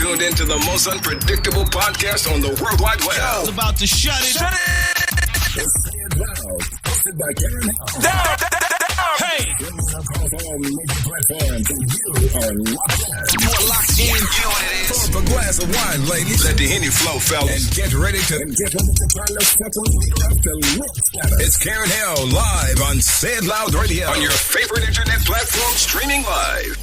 tuned into the most unpredictable podcast on the World Wide Web. It's about to shut it. Shut it! It's Sayith Loud, hosted by Karyn Elle. Down. Hey! Across all major platforms, and you are locked in. You're locked in. You know what it is. Pour up a glass of wine, ladies. Let the Henny flow, fellas. And get ready to turn the second leader up to lip scatter. It's Karyn Elle live on Sayith Loud Radio. On your favorite internet platform, streaming live.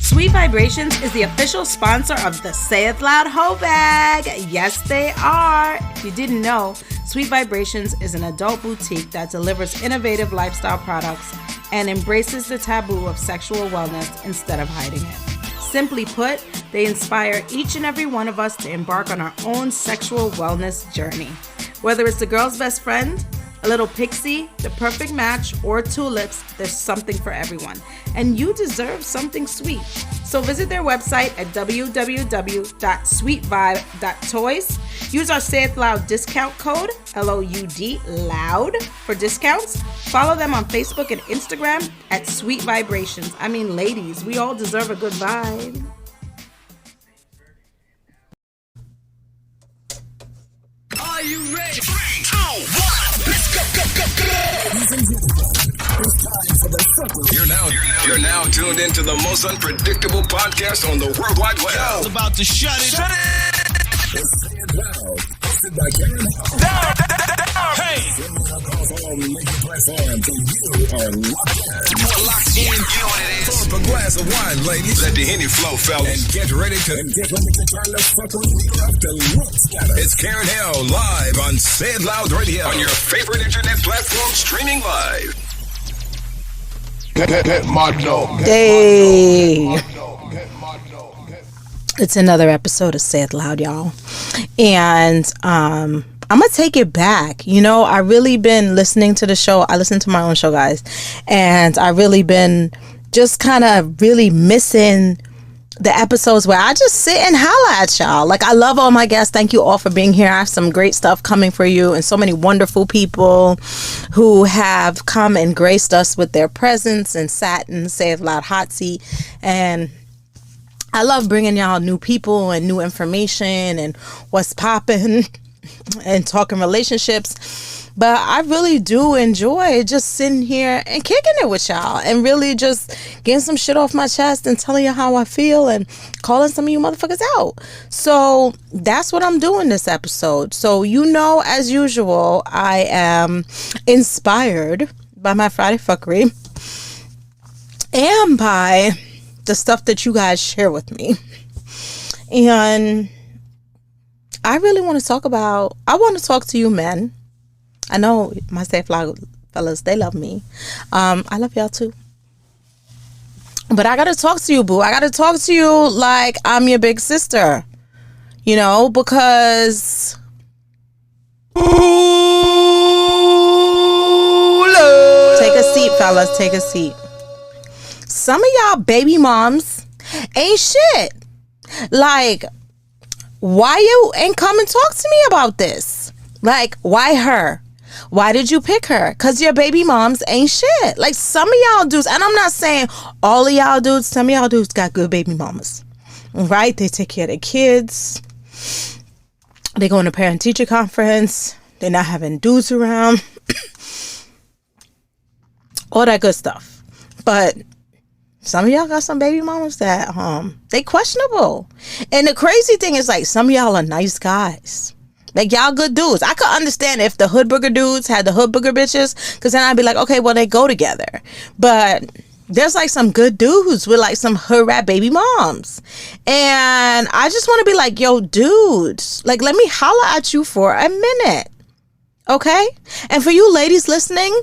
Sweet Vibrations is the official sponsor of the Sayith Loud Hoe Bag. Yes, they are. If you didn't know, Sweet Vibrations is an adult boutique that delivers innovative lifestyle products and embraces the taboo of sexual wellness instead of hiding it. Simply put, they inspire each and every one of us to embark on our own sexual wellness journey. Whether it's the girl's best friend, a little pixie, the perfect match, or tulips, there's something for everyone. And you deserve something sweet. So visit their website at www.sweetvibe.toys. Use our Sayith Loud discount code, LOUD, LOUD, for discounts. Follow them on Facebook and Instagram at Sweet Vibrations. I mean, ladies, we all deserve a good vibe. Are you ready? 3, 2, 1. Let's go. It's time for the fuckery. You're now tuned into the most unpredictable podcast on the World Wide Web. It's about to shut it. Shut it! It's Sayith Loud, hosted by Karyn Elle. Down. Hey! Across all major platforms, and you are locked in. You're locked in. You know what it is. Pour up a glass of wine, ladies. Let the Henny flow, fellas. And get ready to turn the fucking leader up to lip scatter. It's Karyn Elle live on Sayith Loud Radio. On your favorite internet platform, streaming live. Get my dog. Hey. It's another episode of Sayith Loud, y'all. And I'm gonna take it back. You know, I really been listening to the show. I listen to my own show, guys, and I really been just kind of really missing the episodes where I just sit and holla at y'all. Like, I love all my guests. Thank you all for being here. I have some great stuff coming for you, and so many wonderful people who have come and graced us with their presence and sat in Sayith Loud hot seat. And I love bringing y'all new people and new information and what's popping and talking relationships. But I really do enjoy just sitting here and kicking it with y'all and really just getting some shit off my chest and telling you how I feel and calling some of you motherfuckers out. So that's what I'm doing this episode. So, you know, as usual, I am inspired by my Friday fuckery and by the stuff that you guys share with me. And I really want to talk to you men. I know my Sayith Loud fellas, they love me. I love y'all too. But I got to talk to you, boo. I got to talk to you like I'm your big sister. You know, because take a seat, fellas. Take a seat. Some of y'all baby moms ain't shit. Like, why you ain't come and talk to me about this? Like, why her? Why did you pick her? Because your baby moms ain't shit. Like, some of y'all dudes, and I'm not saying all of y'all dudes, some of y'all dudes got good baby mamas, right? They take care of their kids. They go to parent-teacher conference. They're not having dudes around. All that good stuff. But some of y'all got some baby mamas that, they questionable. And the crazy thing is, like, some of y'all are nice guys. Like, y'all good dudes. I could understand if the hood booger dudes had the hood booger bitches, because then I'd be like, okay, well, they go together. But there's, like, some good dudes with, like, some hood rat baby moms. And I just want to be like, yo, dudes, like, let me holla at you for a minute. Okay? And for you ladies listening,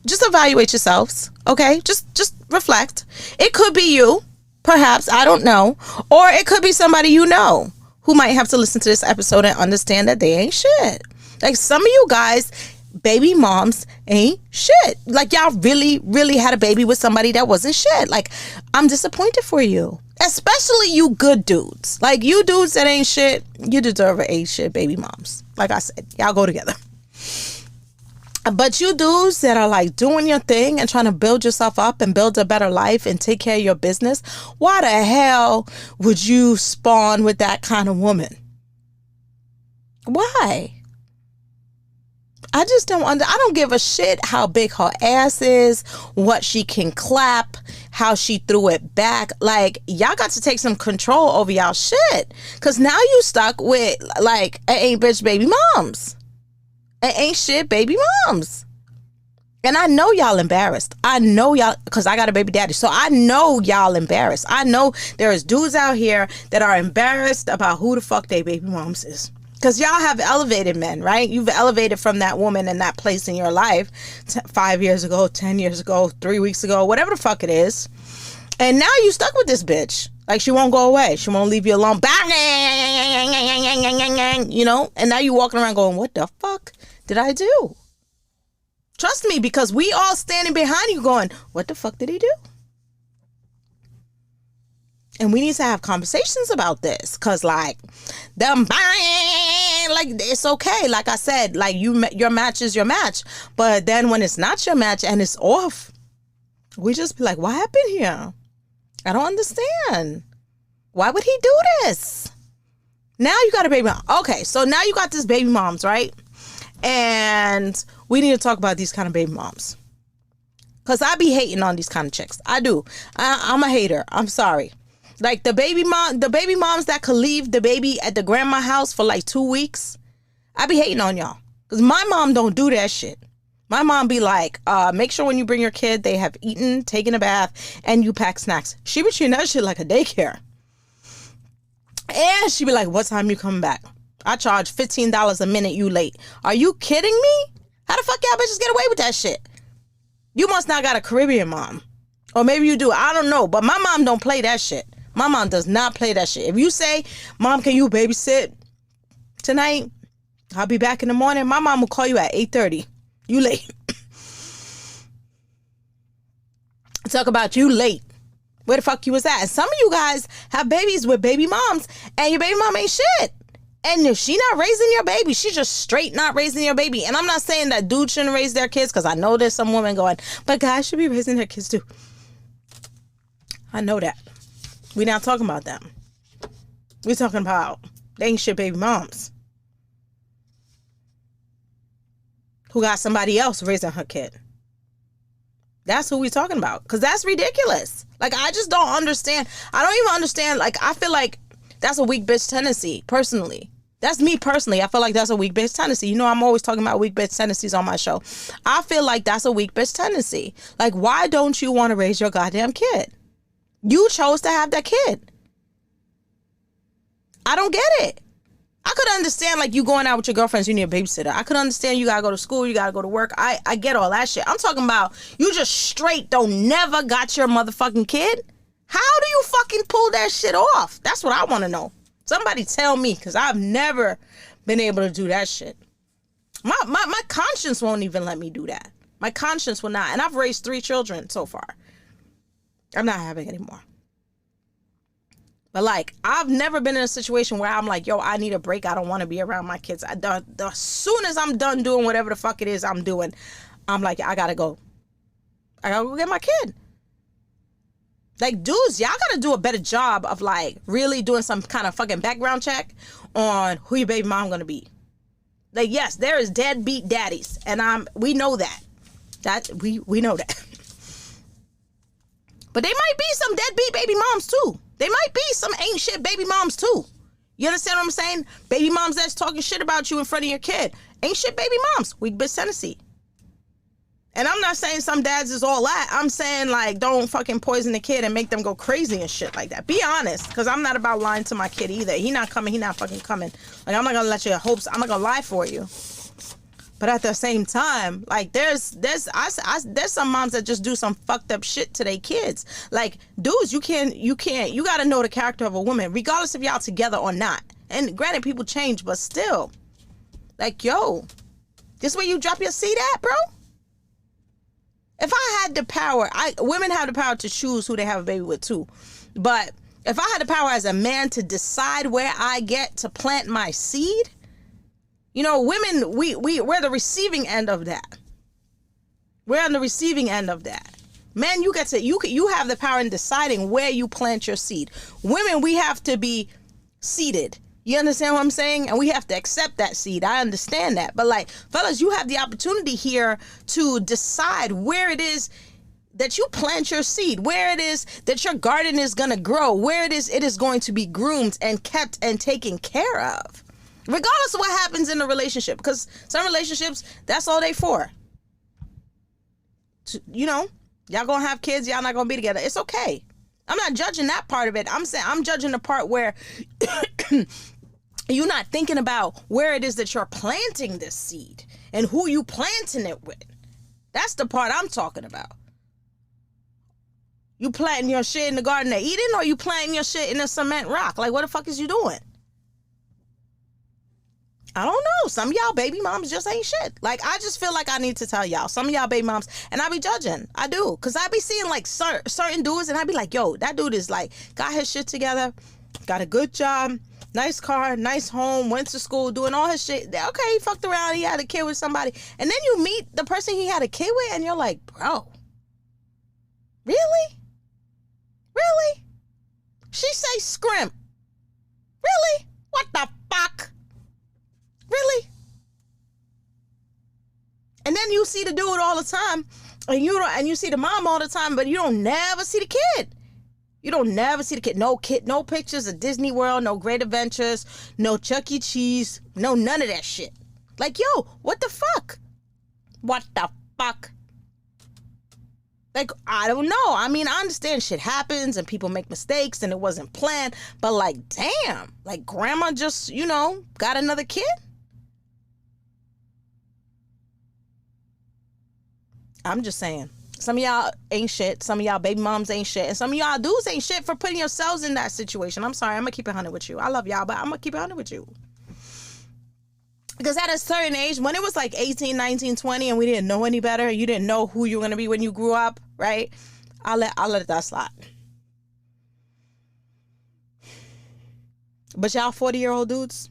just evaluate yourselves. Okay? Just reflect. It could be you, perhaps, I don't know. Or it could be somebody you know who might have to listen to this episode and understand that they ain't shit. Like, some of you guys, baby moms ain't shit. Like, y'all really, really had a baby with somebody that wasn't shit. Like, I'm disappointed for you. Especially you good dudes. Like, you dudes that ain't shit, you deserve a shit baby moms. Like I said, y'all go together. But you dudes that are like doing your thing and trying to build yourself up and build a better life and take care of your business, why the hell would you spawn with that kind of woman? Why? I just don't I don't give a shit how big her ass is, what she can clap, how she threw it back. Like, y'all got to take some control over y'all shit. Because now you stuck with, like, ain't bitch baby moms. Ain't shit baby moms. And I know y'all embarrassed. I know y'all, because I got a baby daddy. So I know y'all embarrassed. I know there is dudes out here that are embarrassed about who the fuck they baby moms is. Because y'all have elevated men, right? You've elevated from that woman and that place in your life 5 years ago, 10 years ago, 3 weeks ago, whatever the fuck it is. And now you stuck with this bitch. Like, she won't go away. She won't leave you alone. You know? And now you walking around going, what the fuck did I do? Trust me, because we all standing behind you going, what the fuck did he do? And we need to have conversations about this. Because, like, like, it's okay. Like I said, like, your match is your match. But then when it's not your match and it's off, we just be like, what happened here? I don't understand. Why would he do this? Now you got a baby mom. Okay, so now you got this baby moms, right? And we need to talk about these kind of baby moms. Because I be hating on these kind of chicks. I do. I'm a hater. I'm sorry. Like, the baby moms that could leave the baby at the grandma house for like 2 weeks. I be hating on y'all. Because my mom don't do that shit. My mom be like, make sure when you bring your kid, they have eaten, taken a bath, and you pack snacks. She be treating that shit like a daycare. And she be like, what time you coming back? I charge $15 a minute you late. Are you kidding me? How the fuck y'all bitches get away with that shit? You must not got a Caribbean mom. Or maybe you do. I don't know. But my mom don't play that shit. My mom does not play that shit. If you say, Mom, can you babysit tonight? I'll be back in the morning. My mom will call you at 8:30. You late. Talk about you late. Where the fuck you was at? And some of you guys have babies with baby moms, and your baby mom ain't shit. And if she not raising your baby, she just straight not raising your baby. And I'm not saying that dudes shouldn't raise their kids, because I know there's some women going, but guys should be raising their kids too. I know that. We're not talking about them. We're talking about they ain't shit baby moms who got somebody else raising her kid. That's who we talking about. Because that's ridiculous. Like, I just don't understand. I don't even understand. Like, I feel like that's a weak bitch tendency, personally. That's me personally. I feel like that's a weak bitch tendency. You know, I'm always talking about weak bitch tendencies on my show. I feel like that's a weak bitch tendency. Like, why don't you want to raise your goddamn kid? You chose to have that kid. I don't get it. I could understand, like, you going out with your girlfriends, you need a babysitter. I could understand you gotta go to school, you gotta go to work. I get all that shit. I'm talking about you just straight don't never got your motherfucking kid. How do you fucking pull that shit off? That's what I want to know. Somebody tell me, because I've never been able to do that shit. My conscience won't even let me do that. My conscience will not. And I've raised 3 children so far. I'm not having any more. But, like, I've never been in a situation where I'm like, yo, I need a break. I don't want to be around my kids. As soon as I'm done doing whatever the fuck it is I'm doing, I'm like, I gotta go. I gotta go get my kid. Like, dudes, y'all gotta do a better job of, like, really doing some kind of fucking background check on who your baby mom gonna be. Like, yes, there is deadbeat daddies, and we know that. We know that. But they might be some deadbeat baby moms too. They might be some ain't shit baby moms too. You understand what I'm saying? Baby moms that's talking shit about you in front of your kid. Ain't shit baby moms. Weak bitch tendency. And I'm not saying some dads is all that. I'm saying, like, don't fucking poison the kid and make them go crazy and shit like that. Be honest, because I'm not about lying to my kid either. He not coming. He not fucking coming. Like, I'm not gonna let your hopes. I'm not gonna lie for you. But at the same time, like, there's some moms that just do some fucked up shit to their kids. Like, dudes, you gotta know the character of a woman, regardless if y'all together or not. And granted, people change, but still, like, yo, this where you drop your seat at, bro? If I had the power, women have the power to choose who they have a baby with too. But if I had the power as a man to decide where I get to plant my seed, you know, women, we're the receiving end of that. We're on the receiving end of that. Men, you have the power in deciding where you plant your seed. Women, we have to be seeded. You understand what I'm saying? And we have to accept that seed. I understand that. But like, fellas, you have the opportunity here to decide where it is that you plant your seed, where it is that your garden is going to grow, where it is going to be groomed and kept and taken care of. Regardless of what happens in the relationship. Because some relationships, that's all they for. You know, y'all gonna have kids, y'all not gonna be together. It's okay. I'm not judging that part of it. I'm saying I'm judging the part where you're not thinking about where it is that you're planting this seed and who you planting it with. That's the part I'm talking about. You planting your shit in the Garden of Eden, or you planting your shit in a cement rock? Like, what the fuck is you doing? I don't know. Some of y'all baby moms just ain't shit. Like, I just feel like I need to tell y'all. Some of y'all baby moms, and I be judging. I do. Because I be seeing, like, certain dudes, and I be like, yo, that dude is, like, got his shit together, got a good job, nice car, nice home, went to school, doing all his shit. Okay, he fucked around, he had a kid with somebody. And then you meet the person he had a kid with, and you're like, bro, really? Really? She say scrimp. Really? What the fuck? Really? And then you see the dude all the time, and you see the mom all the time, but you don't never see the kid. You don't never see the kid. No pictures of Disney World, no Great Adventures, no Chuck E. Cheese, no none of that shit. Like, yo, what the fuck? What the fuck? Like, I don't know. I mean, I understand shit happens and people make mistakes and it wasn't planned, but like, damn, like grandma just, got another kid? I'm just saying. Some of y'all ain't shit. Some of y'all baby moms ain't shit. And some of y'all dudes ain't shit for putting yourselves in that situation. I'm sorry. I'm going to keep it 100 with you. I love y'all, but I'm going to keep it 100 with you. Because at a certain age, when it was like 18, 19, 20, and we didn't know any better, you didn't know who you were going to be when you grew up, right? I'll let that slide. But y'all 40-year-old dudes.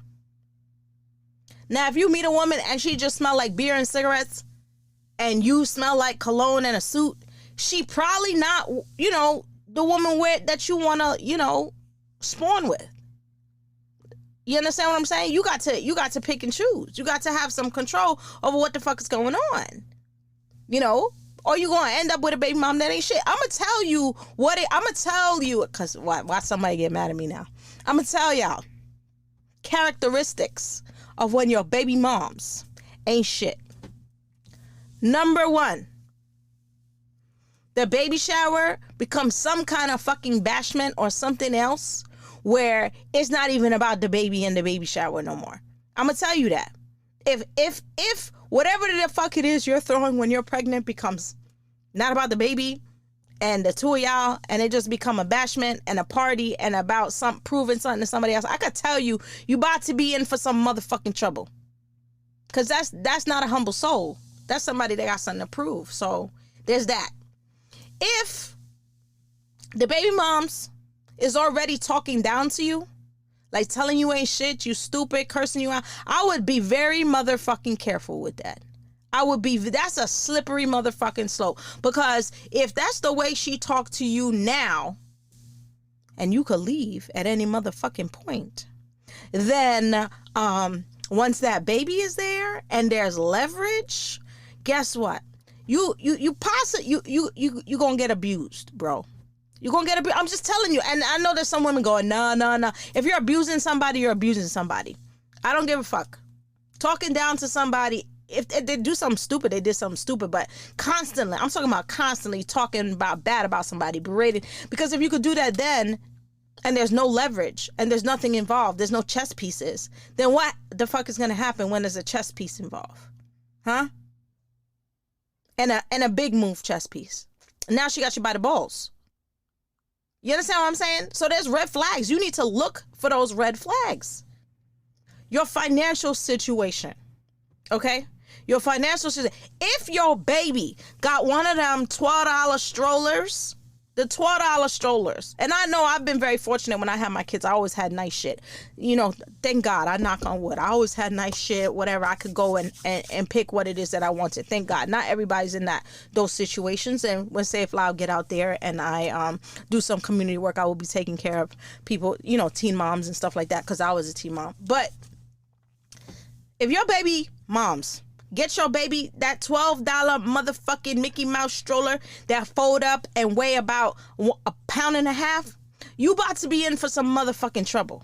Now, if you meet a woman and she just smell like beer and cigarettes, and you smell like cologne and a suit, she probably not, the woman that you want to, spawn with. You understand what I'm saying? You got to pick and choose. You got to have some control over what the fuck is going on. Or you going to end up with a baby mom that ain't shit. I'm going to tell you because why somebody get mad at me now? I'm going to tell y'all characteristics of when your baby moms ain't shit. Number 1, the baby shower becomes some kind of fucking bashment or something else where it's not even about the baby and the baby shower no more. I'm gonna tell you that. If whatever the fuck it is you're throwing when you're pregnant becomes not about the baby and the two of y'all, and it just become a bashment and a party and about proving something to somebody else, I could tell you about to be in for some motherfucking trouble. Cause that's not a humble soul. That's somebody that got something to prove. So there's that. If the baby moms is already talking down to you, like telling you ain't shit, you stupid, cursing you out, I would be very motherfucking careful with that. That's a slippery motherfucking slope. Because if that's the way she talked to you now, and you could leave at any motherfucking point, then once that baby is there and there's leverage, guess what? You gonna get abused, bro. You're gonna get abused. I'm just telling you. And I know there's some women going, no. If you're abusing somebody, you're abusing somebody. I don't give a fuck. Talking down to somebody, if they do something stupid, they did something stupid. But constantly, I'm talking about constantly talking bad about somebody, berating. Because if you could do that then, and there's no leverage, and there's nothing involved, there's no chess pieces, then what the fuck is gonna happen when there's a chess piece involved? Huh? And a big move chess piece. Now she got you by the balls. You understand what I'm saying? So there's red flags. You need to look for those red flags. Your financial situation. Okay? Your financial situation. If your baby got one of them $12 strollers The $12 strollers. And I know I've been very fortunate when I had my kids. I always had nice shit. You know, thank God. I knock on wood. I always had nice shit, whatever. I could go and pick what it is that I wanted. Thank God. Not everybody's in those situations. And when Sayith Loud get out there and I do some community work, I will be taking care of people, you know, teen moms and stuff like that, because I was a teen mom. But if your baby moms get your baby that $12 motherfucking Mickey Mouse stroller that fold up and weigh about 1.5 pounds, you about to be in for some motherfucking trouble.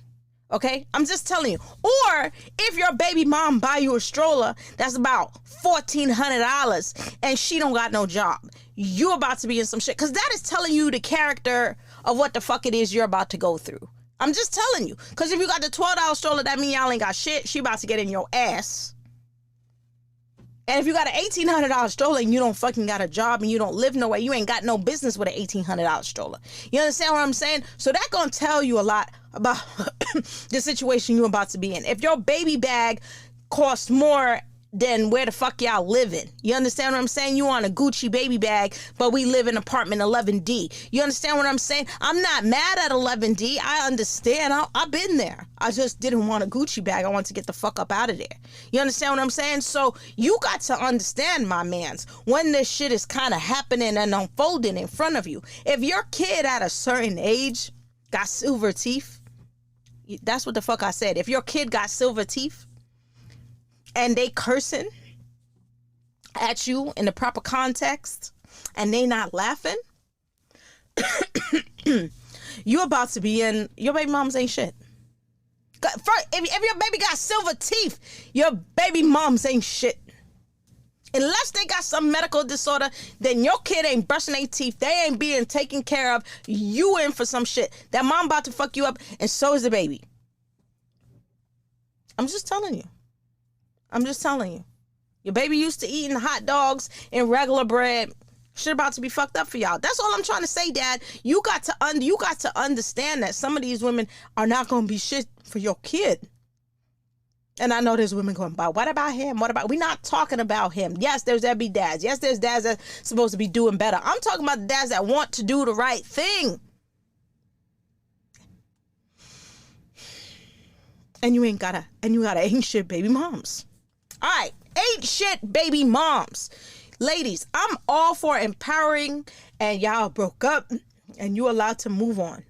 Okay? I'm just telling you. Or if your baby mom buy you a stroller that's about $1,400 and she don't got no job, you about to be in some shit. Because that is telling you the character of what the fuck it is you're about to go through. I'm just telling you. Because if you got the $12 stroller, that mean y'all ain't got shit. She about to get in your ass. And if you got an $1,800 stroller and you don't fucking got a job and you don't live nowhere, you ain't got no business with an $1,800 stroller. You understand what I'm saying? So that gonna tell you a lot about the situation you're about to be in. If your baby bag costs more than where the fuck y'all living, you understand what I'm saying? You on a Gucci baby bag, but we live in apartment 11D. You understand what I'm saying? I'm not mad at 11D. I understand. I've been there. I just didn't want a Gucci bag. I want to get the fuck up out of there. You understand what I'm saying? So you got to understand, my mans, when this shit is kind of happening and unfolding in front of you. If your kid at a certain age got silver teeth, that's what the fuck I said. If your kid got silver teeth, and they cursing at you in the proper context and they not laughing, you about to be in, your baby moms ain't shit. If your baby got silver teeth, your baby moms ain't shit. Unless they got some medical disorder, then your kid ain't brushing their teeth. They ain't being taken care of. You in for some shit. That mom about to fuck you up, and so is the baby. I'm just telling you. I'm just telling you. Your baby used to eating hot dogs and regular bread. Shit about to be fucked up for y'all. That's all I'm trying to say, Dad. You got to understand that some of these women are not going to be shit for your kid. And I know there's women going, but what about him? We're not talking about him. Yes, there's that be dads. Yes, there's dads that's supposed to be doing better. I'm talking about the dads that want to do the right thing. And you got ain't shit baby moms. All right, ain't shit baby moms. Ladies, I'm all for empowering, and y'all broke up and you allowed to move on.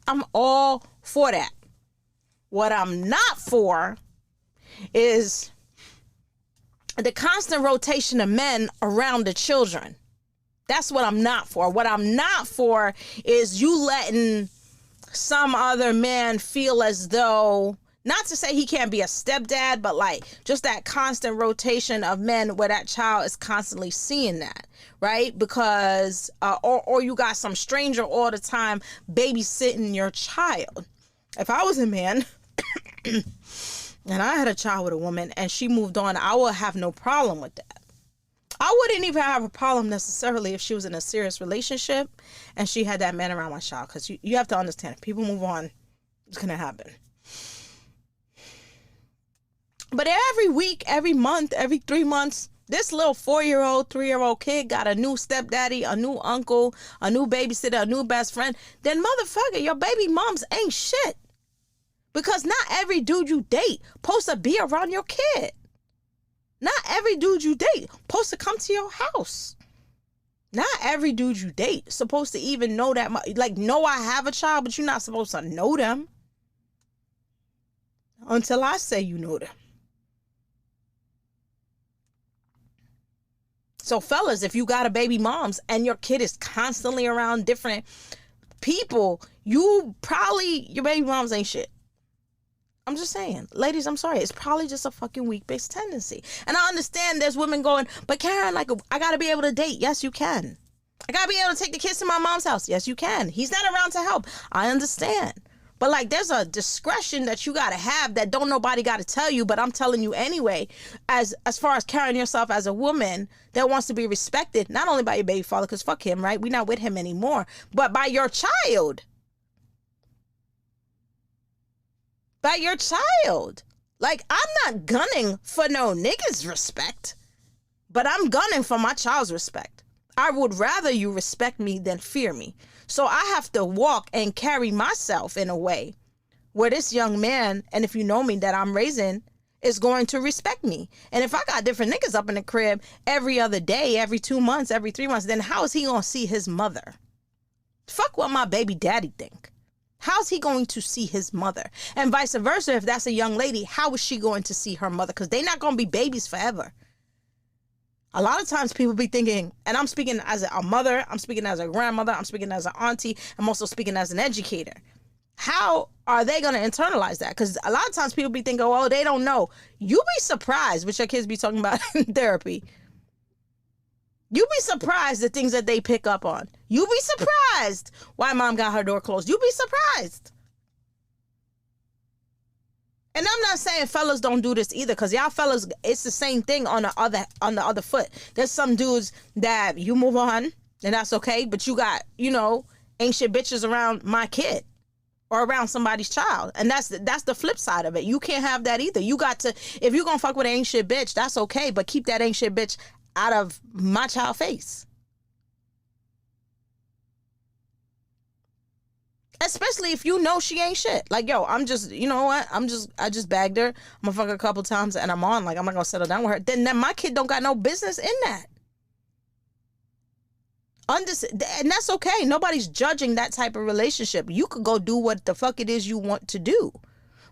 I'm all for that. What I'm not for is the constant rotation of men around the children. That's what I'm not for. What I'm not for is you letting some other man feel as though, not to say he can't be a stepdad, but like just that constant rotation of men where that child is constantly seeing that, right? Because or you got some stranger all the time babysitting your child. If I was a man and I had a child with a woman and she moved on, I would have no problem with that. I wouldn't even have a problem necessarily if she was in a serious relationship and she had that man around my child, because you have to understand, if people move on, it's gonna happen. But every week, every month, every 3 months, this little 4-year-old, 3-year-old kid got a new stepdaddy, a new uncle, a new babysitter, a new best friend. Then motherfucker, your baby moms ain't shit. Because not every dude you date supposed to be around your kid. Not every dude you date supposed to come to your house. Not every dude you date supposed to even know that. Like, know I have a child, but you're not supposed to know them until I say you know them. So fellas, if you got a baby moms and your kid is constantly around different people, your baby moms ain't shit. I'm just saying. Ladies, I'm sorry. It's probably just a fucking weak-based tendency. And I understand there's women going, but Karyn, like, I got to be able to date. Yes, you can. I got to be able to take the kids to my mom's house. Yes, you can. He's not around to help. I understand. But like, there's a discretion that you got to have that don't nobody got to tell you, but I'm telling you anyway, as far as carrying yourself as a woman that wants to be respected, not only by your baby father, because fuck him, right? We're not with him anymore, but by your child. By your child. Like, I'm not gunning for no niggas' respect, but I'm gunning for my child's respect. I would rather you respect me than fear me. So I have to walk and carry myself in a way where this young man, and if you know me, that I'm raising, is going to respect me. And if I got different niggas up in the crib every other day, every 2 months, every 3 months, then how is he going to see his mother? Fuck what my baby daddy think. How's he going to see his mother? And vice versa, if that's a young lady, how is she going to see her mother? Because they're not going to be babies forever. A lot of times people be thinking, and I'm speaking as a mother, I'm speaking as a grandmother, I'm speaking as an auntie, I'm also speaking as an educator. How are they going to internalize that? Because a lot of times people be thinking, oh, they don't know. You be surprised what your kids be talking about in therapy. You be surprised the things that they pick up on. You be surprised why mom got her door closed. You be surprised. And I'm not saying fellas don't do this either, because y'all fellas, it's the same thing on the other foot. There's some dudes that you move on and that's okay, but you got, ain't shit bitches around my kid or around somebody's child. And that's the flip side of it. You can't have that either. You got to, if you gonna fuck with an ain't shit bitch, that's okay, but keep that ain't shit bitch out of my child face. Especially if you know she ain't shit. Like, yo, I'm just, you know what? I just bagged her. I'm gonna fuck her a couple times and I'm on. Like, I'm not gonna settle down with her. Then my kid don't got no business in that. And that's okay. Nobody's judging that type of relationship. You could go do what the fuck it is you want to do.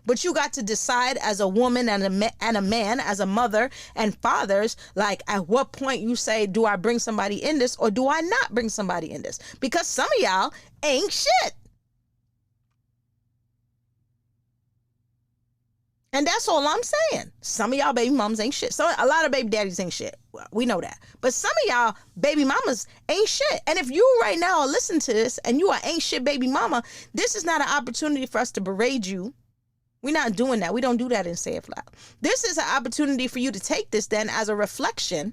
But you got to decide as a woman and a man, as a mother and fathers, like at what point you say, do I bring somebody in this or do I not bring somebody in this? Because some of y'all ain't shit. And that's all I'm saying. Some of y'all baby mamas ain't shit. So a lot of baby daddies ain't shit. Well, we know that. But some of y'all baby mamas ain't shit. And if you right now are listening to this and you are ain't shit baby mama, this is not an opportunity for us to berate you. We're not doing that. We don't do that in Sayith Loud. This is an opportunity for you to take this then as a reflection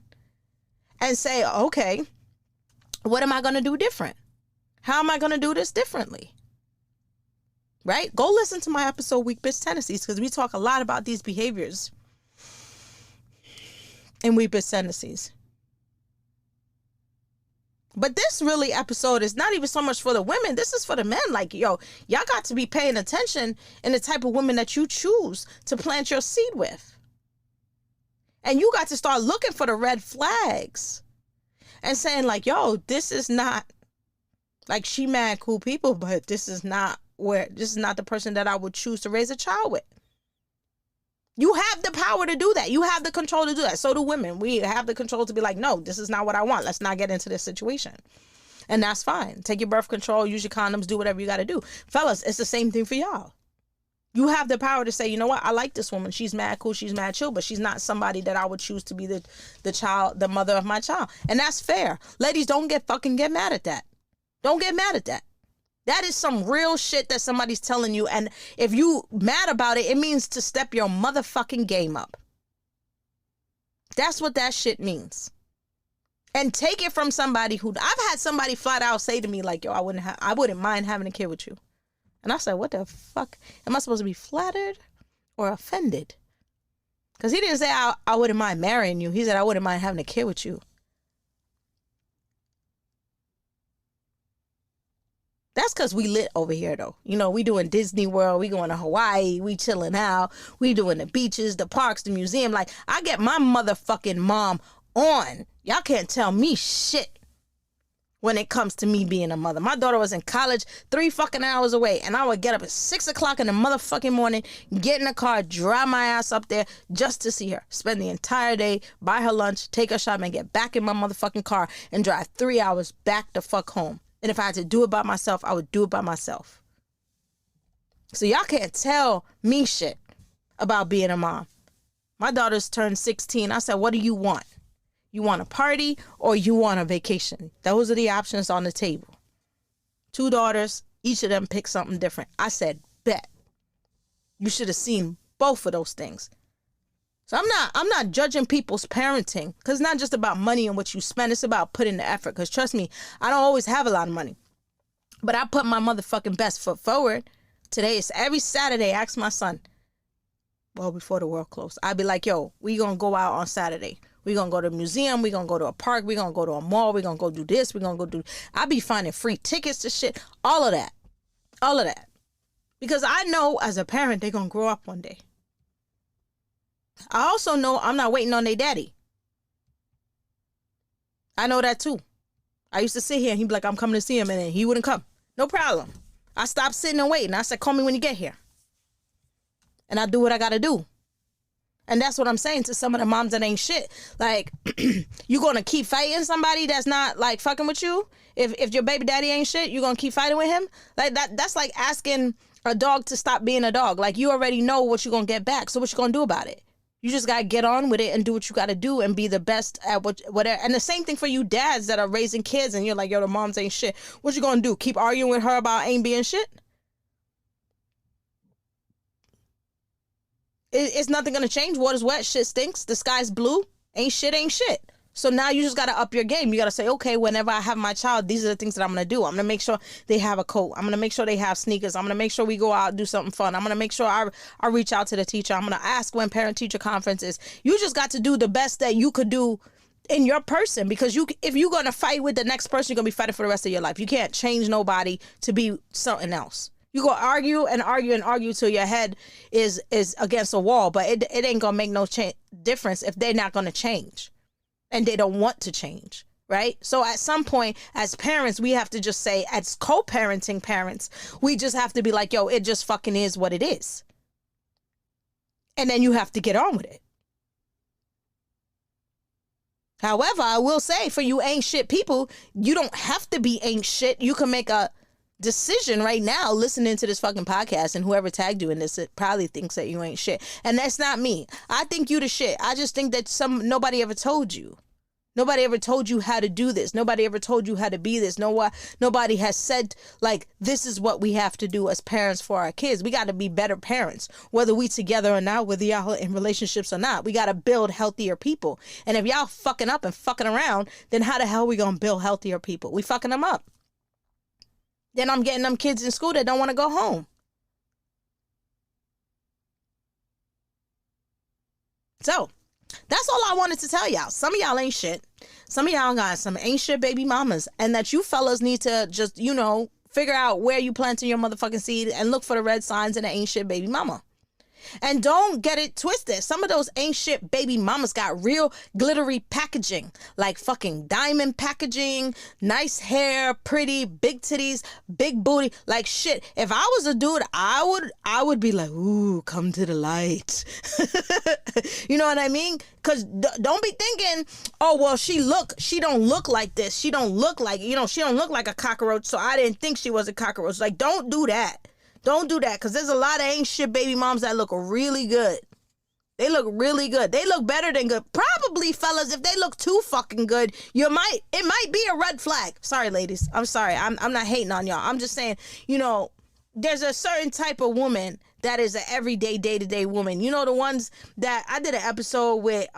and say, okay, what am I going to do different? How am I going to do this differently? Right? Go listen to my episode, Weak Bitch Tendencies, because we talk a lot about these behaviors in Weak Bitch Tendencies. But this really episode is not even so much for the women. This is for the men. Like, yo, y'all got to be paying attention in the type of women that you choose to plant your seed with. And you got to start looking for the red flags and saying like, yo, this is not, like, she mad cool people, but this is not the person that I would choose to raise a child with. You have the power to do that. You have the control to do that. So do women. We have the control to be like, no, this is not what I want. Let's not get into this situation. And that's fine. Take your birth control, use your condoms, do whatever you got to do. Fellas, it's the same thing for y'all. You have the power to say, you know what? I like this woman. She's mad cool. She's mad chill, but she's not somebody that I would choose to be the mother of my child. And that's fair. Ladies, don't get mad at that. Don't get mad at that. That is some real shit that somebody's telling you. And if you mad about it, it means to step your motherfucking game up. That's what that shit means. And take it from somebody who, I've had somebody flat out say to me like, yo, I wouldn't mind having a kid with you. And I said, what the fuck? Am I supposed to be flattered or offended? Because he didn't say I wouldn't mind marrying you. He said I wouldn't mind having a kid with you. That's because we lit over here, though. You know, we doing Disney World. We going to Hawaii. We chilling out. We doing the beaches, the parks, the museum. Like, I get my motherfucking mom on. Y'all can't tell me shit when it comes to me being a mother. My daughter was in college 3 fucking hours away. And I would get up at 6 o'clock in the motherfucking morning, get in the car, drive my ass up there just to see her. Spend the entire day, buy her lunch, take her shopping, get back in my motherfucking car and drive 3 hours back the fuck home. And if I had to do it by myself, I would do it by myself. So y'all can't tell me shit about being a mom. My daughter's turned 16. I said, what do you want? You want a party or you want a vacation? Those are the options on the table. 2 daughters, each of them picked something different. I said, bet. You should have seen both of those things. So I'm not judging people's parenting, because it's not just about money and what you spend. It's about putting the effort. Because trust me, I don't always have a lot of money, but I put my motherfucking best foot forward. Today is every Saturday. Ask my son. Well, before the world closed, I'd be like, yo, we gonna go out on Saturday. We're going to go to a museum. We're going to go to a park. We're going to go to a mall. We're going to go do this. We're going to go do... I be finding free tickets to shit. All of that. All of that. Because I know as a parent, they're going to grow up one day. I also know I'm not waiting on their daddy. I know that too. I used to sit here and he'd be like, I'm coming to see him. And then he wouldn't come. No problem. I stopped sitting and waiting. I said, call me when you get here. And I do what I got to do. And that's what I'm saying to some of the moms that ain't shit. Like, you going to keep fighting somebody that's not, like, fucking with you? If your baby daddy ain't shit, you going to keep fighting with him? Like, that's like asking a dog to stop being a dog. Like, you already know what you're going to get back. So what you going to do about it? You just got to get on with it and do what you got to do and be the best at whatever. And the same thing for you dads that are raising kids and you're like, yo, the moms ain't shit. What you going to do? Keep arguing with her about ain't being shit? It's nothing going to change. Water's wet. Shit stinks. The sky's blue. Ain't shit. So now you just got to up your game. You got to say, okay, whenever I have my child, these are the things that I'm going to do. I'm going to make sure they have a coat. I'm going to make sure they have sneakers. I'm going to make sure we go out and do something fun. I'm going to make sure I reach out to the teacher. I'm going to ask when parent-teacher conference is. You just got to do the best that you could do in your person, because if you're going to fight with the next person, you're going to be fighting for the rest of your life. You can't change nobody to be something else. You go argue till your head is against a wall, but it ain't gonna make no difference if they're not gonna change and they don't want to change, right? So at some point, as parents, we have to just say, as co-parenting parents, we just have to be like, yo, it just fucking is what it is. And then you have to get on with it. However, I will say, for you ain't shit people, you don't have to be ain't shit. You can make a decision right now listening to this fucking podcast, and whoever tagged you in this, it probably thinks that you ain't shit. And that's not me. I think you the shit. I just think that nobody ever told you. Nobody ever told you how to do this. Nobody ever told you how to be this. Nobody has said, like, this is what we have to do as parents for our kids. We got to be better parents, whether we together or not, whether y'all in relationships or not. We got to build healthier people. And if y'all fucking up and fucking around, then how the hell we gonna build healthier people? We fucking them up. Then I'm getting them kids in school that don't want to go home. So, that's all I wanted to tell y'all. Some of y'all ain't shit. Some of y'all got some ain't shit baby mamas. And that you fellas need to just, figure out where you planting your motherfucking seed and look for the red signs in the ain't shit baby mama. And don't get it twisted. Some of those ain't shit baby mamas got real glittery packaging, like fucking diamond packaging, nice hair, pretty, big titties, big booty, like shit. If I was a dude, I would be like, ooh, come to the light. You know what I mean? Because don't be thinking, oh, well, she don't look like this. She don't look like, she don't look like a cockroach, so I didn't think she was a cockroach. Like, don't do that. Don't do that, because there's a lot of ain't shit baby moms that look really good. They look really good. They look better than good. Probably, fellas, if they look too fucking good, it might be a red flag. Sorry, ladies. I'm sorry. I'm not hating on y'all. I'm just saying, there's a certain type of woman that is an everyday, day-to-day woman. You know, the ones that I did an episode with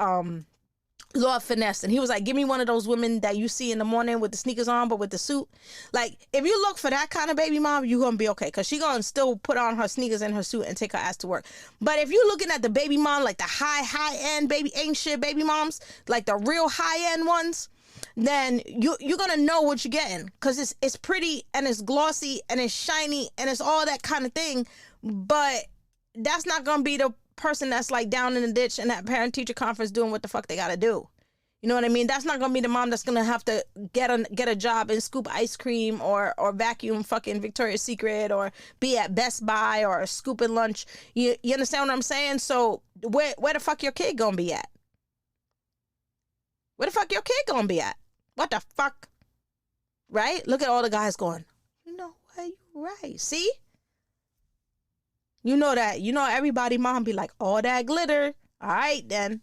Lord Finesse, and he was like, give me one of those women that you see in the morning with the sneakers on but with the suit. Like, if you look for that kind of baby mom, you're gonna be okay, because she gonna still put on her sneakers and her suit and take her ass to work. But if you're looking at the baby mom, like the high end baby ain't shit baby moms, like the real high end ones, then you're gonna know what you're getting, because it's pretty and it's glossy and it's shiny and it's all that kind of thing. But that's not gonna be the person that's like down in the ditch and at parent teacher conference doing what the fuck they gotta do. You know what I mean? That's not gonna be the mom that's gonna have to get a job and scoop ice cream or vacuum fucking Victoria's Secret or be at Best Buy or scooping lunch. You understand what I'm saying? So where the fuck your kid gonna be at? Where the fuck your kid gonna be at? What the fuck? Right? Look at all the guys going, you know what, you right. See? You know that. Everybody mom be like, all that glitter. All right, then.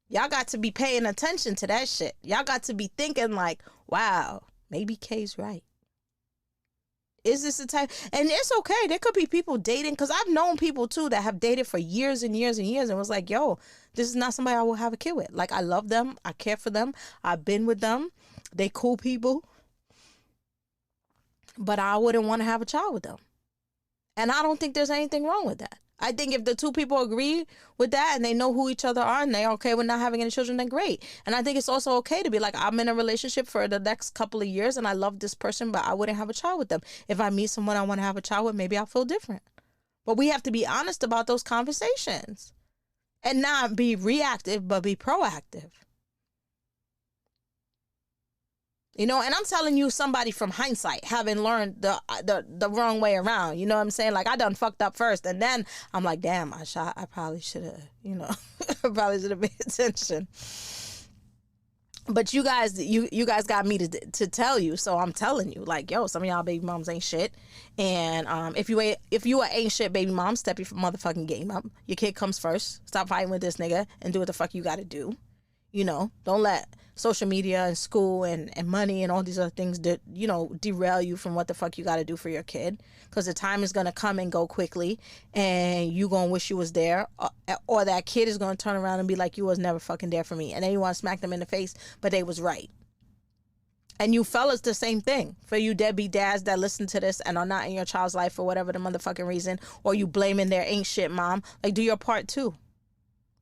Y'all got to be paying attention to that shit. Y'all got to be thinking like, wow, maybe Kay's right. Is this the type? And it's okay. There could be people dating, because I've known people too that have dated for years and years and years and was like, yo, this is not somebody I will have a kid with. Like, I love them. I care for them. I've been with them. They cool people. But I wouldn't want to have a child with them. And I don't think there's anything wrong with that. I think if the two people agree with that and they know who each other are and they're okay with not having any children, then great. And I think it's also okay to be like, I'm in a relationship for the next couple of years and I love this person, but I wouldn't have a child with them. If I meet someone I want to have a child with, maybe I'll feel different. But we have to be honest about those conversations and not be reactive, but be proactive. You know, and I'm telling you, somebody from hindsight, having learned the wrong way around. You know what I'm saying? Like, I done fucked up first, and then I'm like, damn, I probably should have, you know, I probably should have paid attention. But you guys got me to tell you, so I'm telling you, like, yo, some of y'all baby moms ain't shit, and if you ain't shit baby mom, step your motherfucking game up. Your kid comes first. Stop fighting with this nigga and do what the fuck you got to do. You know, don't let social media and school and money and all these other things derail you from what the fuck you got to do for your kid, because the time is going to come and go quickly and you going to wish you was there, or that kid is going to turn around and be like, you was never fucking there for me, and then you want to smack them in the face, but they was right. And you fellas, the same thing. For you deadbeat dads that listen to this and are not in your child's life for whatever the motherfucking reason, or you blaming their ain't shit mom, like, do your part too.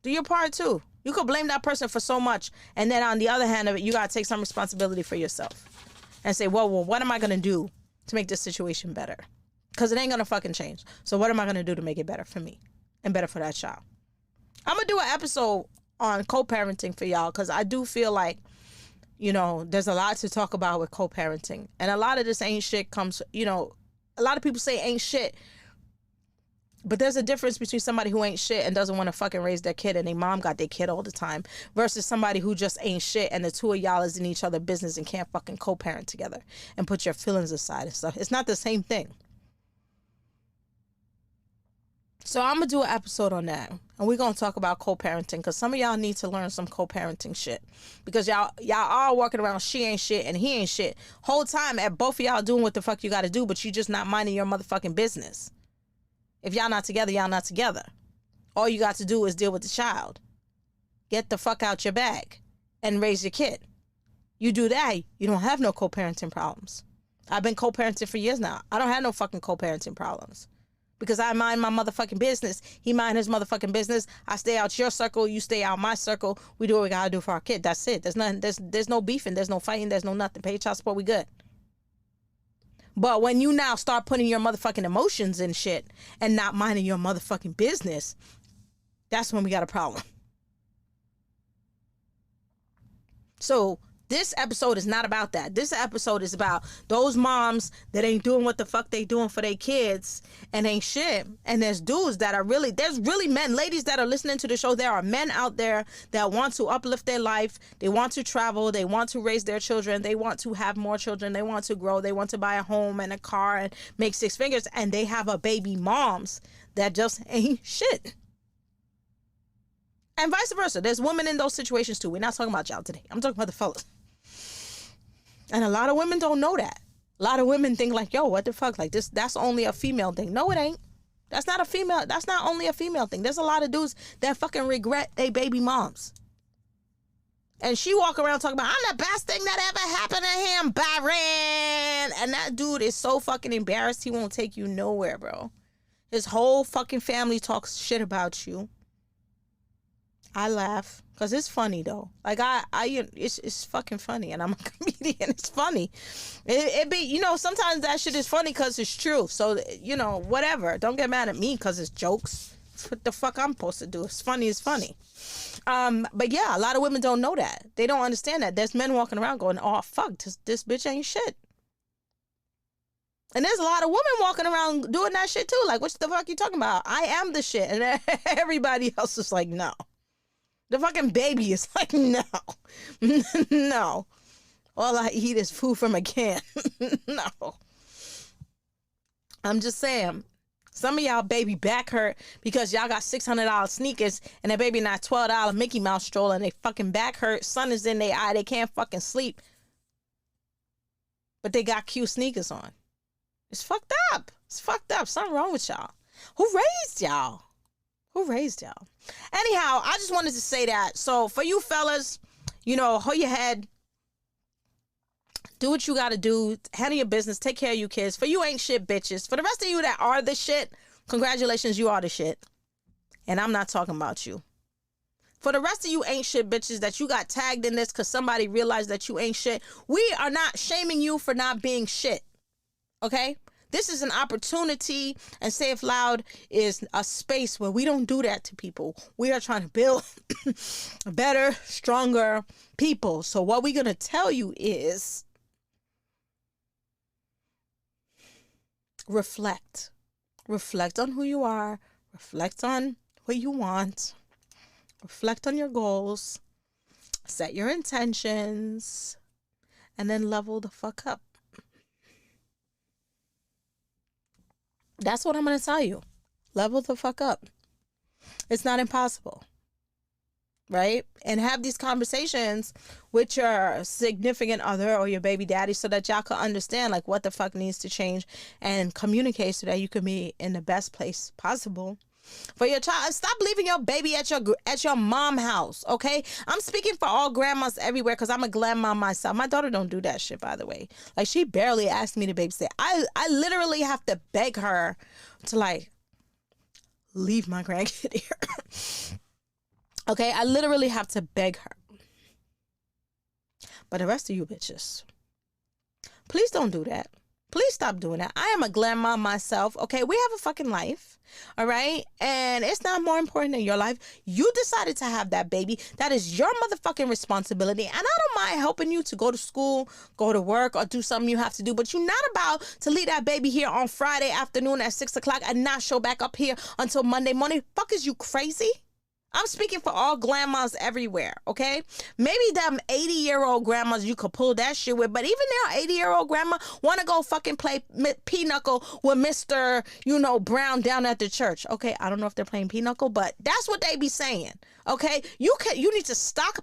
Do your part too. You could blame that person for so much, and then on the other hand of it, you gotta take some responsibility for yourself and say, well, what am I gonna do to make this situation better? Because it ain't gonna fucking change. So what am I gonna do to make it better for me and better for that child? I'm gonna do an episode on co-parenting for y'all, because I do feel like, you know, there's a lot to talk about with co-parenting, and a lot of this ain't shit comes, you know, a lot of people say ain't shit. But there's a difference between somebody who ain't shit and doesn't want to fucking raise their kid and their mom got their kid all the time, versus somebody who just ain't shit and the two of y'all is in each other's business and can't fucking co-parent together and put your feelings aside and stuff. It's not the same thing. So I'm going to do an episode on that, and we're going to talk about co-parenting, because some of y'all need to learn some co-parenting shit, because y'all all walking around, she ain't shit and he ain't shit whole time at both of y'all doing what the fuck you got to do, but you just not minding your motherfucking business. If y'all not together, y'all not together. All you got to do is deal with the child. Get the fuck out your bag and raise your kid. You do that, you don't have no co-parenting problems. I've been co-parenting for years now. I don't have no fucking co-parenting problems, because I mind my motherfucking business. He mind his motherfucking business. I stay out your circle, you stay out my circle. We do what we gotta do for our kid. That's it. There's nothing. There's no beefing. There's no fighting. There's no nothing. Pay child support. We good. But when you now start putting your motherfucking emotions in shit and not minding your motherfucking business, that's when we got a problem. So this episode is not about that. This episode is about those moms that ain't doing what the fuck they doing for their kids and ain't shit. And there's dudes that are really, there's really men, ladies that are listening to the show. There are men out there that want to uplift their life. They want to travel. They want to raise their children. They want to have more children. They want to grow. They want to buy a home and a car and make six figures. And they have a baby moms that just ain't shit. And vice versa. There's women in those situations too. We're not talking about y'all today. I'm talking about the fellas. And a lot of women don't know that. A lot of women think like, yo, what the fuck? Like this, that's only a female thing. No, it ain't. That's not a female. That's not only a female thing. There's a lot of dudes that fucking regret they baby moms. And she walk around talking about, I'm the best thing that ever happened to him, Byron. And that dude is so fucking embarrassed, he won't take you nowhere, bro. His whole fucking family talks shit about you. I laugh because it's funny though. Like it's fucking funny, and I'm a comedian. It's funny. It be, you know, sometimes that shit is funny because it's true. So, you know, whatever. Don't get mad at me because it's jokes. It's what the fuck I'm supposed to do. It's funny. It's funny. But yeah, a lot of women don't know that. They don't understand that. There's men walking around going, "Oh fuck, this bitch ain't shit." And there's a lot of women walking around doing that shit too. Like, what the fuck you talking about? I am the shit, and everybody else is like, no. The fucking baby is like, no. No. All I eat is food from a can. No. I'm just saying, some of y'all baby back hurt because y'all got $600 sneakers and that baby not $12 Mickey Mouse stroller, and they fucking back hurt. Sun is in their eye. They can't fucking sleep. But they got cute sneakers on. It's fucked up. It's fucked up. Something wrong with y'all. Who raised y'all? Who raised y'all? Anyhow, I just wanted to say that. So for you fellas, you know, hold your head. Do what you got to do. Handle your business. Take care of you kids. For you ain't shit bitches. For the rest of you that are the shit, Congratulations, you are the shit. And I'm not talking about you. For the rest of you ain't shit bitches that you got tagged in this because somebody realized that you ain't shit, we are not shaming you for not being shit. Okay? This is an opportunity, and Sayith Loud is a space where we don't do that to people. We are trying to build better, stronger people. So what we're going to tell you is reflect. Reflect on who you are. Reflect on what you want. Reflect on your goals. Set your intentions. And then level the fuck up. That's what I'm going to tell you. Level the fuck up. It's not impossible. Right? And have these conversations with your significant other or your baby daddy so that y'all can understand like what the fuck needs to change and communicate so that you can be in the best place possible for your child. Stop leaving your baby at your mom house, okay? I'm speaking for all grandmas everywhere because I'm a grandma myself. My daughter don't do that shit, by the way. Like, she barely asked me to babysit. I literally have to beg her to, like, leave my grandkid here. Okay? I literally have to beg her. But the rest of you bitches, please don't do that. Please stop doing that. I am a grandma myself, okay? We have a fucking life, all right? And it's not more important than your life. You decided to have that baby. That is your motherfucking responsibility. And I don't mind helping you to go to school, go to work, or do something you have to do. But you're not about to leave that baby here on Friday afternoon at 6 o'clock and not show back up here until Monday morning. Fuck, is you crazy? I'm speaking for all grandmas everywhere, okay? Maybe them 80-year-old grandmas you could pull that shit with, but even their 80-year-old grandma want to go fucking play pinochle with Mr., Brown down at the church. Okay, I don't know if they're playing pinochle, but that's what they be saying, okay? You need to stop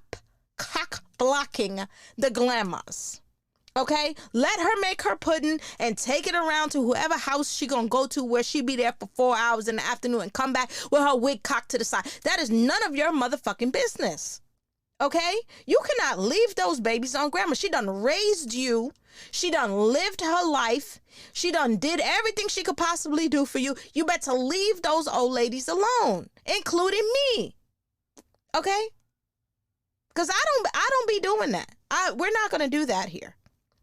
cock blocking the grandmas. Okay, let her make her pudding and take it around to whoever house she gonna go to where she be there for 4 hours in the afternoon and come back with her wig cocked to the side. That is none of your motherfucking business. Okay, you cannot leave those babies on grandma. She done raised you. She done lived her life. She done did everything she could possibly do for you. You better leave those old ladies alone, including me. Okay, because I don't be doing that. We're not gonna do that here.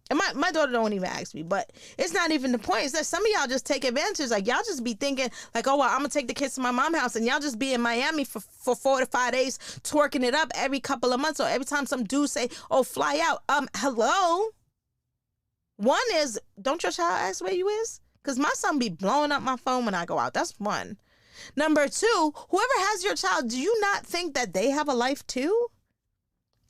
And my daughter don't even ask me, but it's not even the point. It's that some of y'all just take advantage. Like, y'all just be thinking, like, oh, well, I'm going to take the kids to my mom's house, and y'all just be in Miami for 4 to 5 days, twerking it up every couple of months, or every time some dude say, oh, fly out. Hello? One is, don't your child ask where you is? Because my son be blowing up my phone when I go out. That's one. Number two, whoever has your child, do you not think that they have a life too?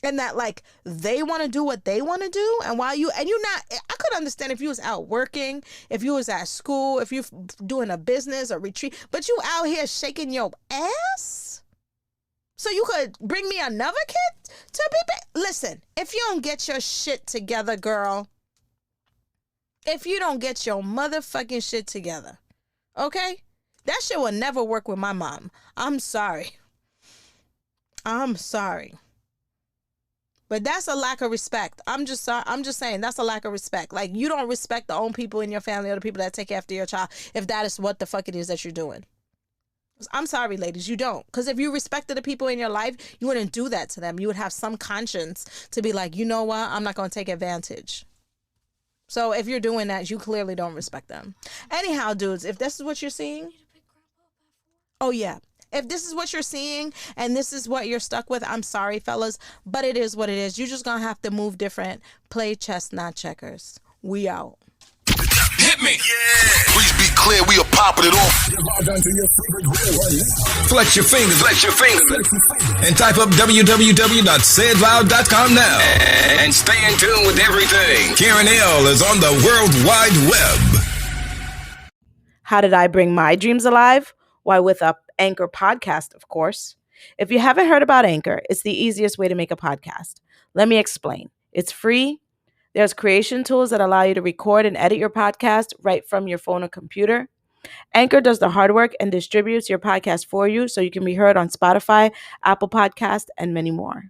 And that, like, they want to do what they want to do. And you're not, I could understand if you was out working, if you was at school, if you doing a business or retreat, but you out here shaking your ass? So you could bring me another kid to be Listen, if you don't get your shit together, girl, if you don't get your motherfucking shit together, okay? That shit will never work with my mom. I'm sorry. But that's a lack of respect. I'm just saying that's a lack of respect. Like, you don't respect the own people in your family or the people that take after your child if that is what the fuck it is that you're doing. I'm sorry, ladies, you don't. Because if you respected the people in your life, you wouldn't do that to them. You would have some conscience to be like, you know what? I'm not going to take advantage. So if you're doing that, you clearly don't respect them. Anyhow, dudes, if this is what you're seeing. Oh, yeah. If this is what you're seeing and this is what you're stuck with, I'm sorry, fellas, but it is what it is. You're just going to have to move different. Play chess, not checkers. We out. Hit me. Yeah. Please be clear, we are popping it off. Flex your fingers. And type up www.sayitloud.com now. And stay in tune with everything. Karyn Elle is on the World Wide Web. How did I bring my dreams alive? Why, with a Anchor podcast, of course. If you haven't heard about Anchor, it's the easiest way to make a podcast. Let me explain. It's free. There's creation tools that allow you to record and edit your podcast right from your phone or computer. Anchor does the hard work and distributes your podcast for you so you can be heard on Spotify, Apple Podcasts, and many more.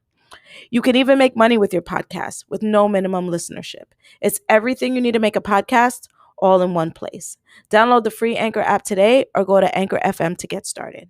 You can even make money with your podcast with no minimum listenership. It's everything you need to make a podcast, all in one place. Download the free Anchor app today or go to Anchor FM to get started.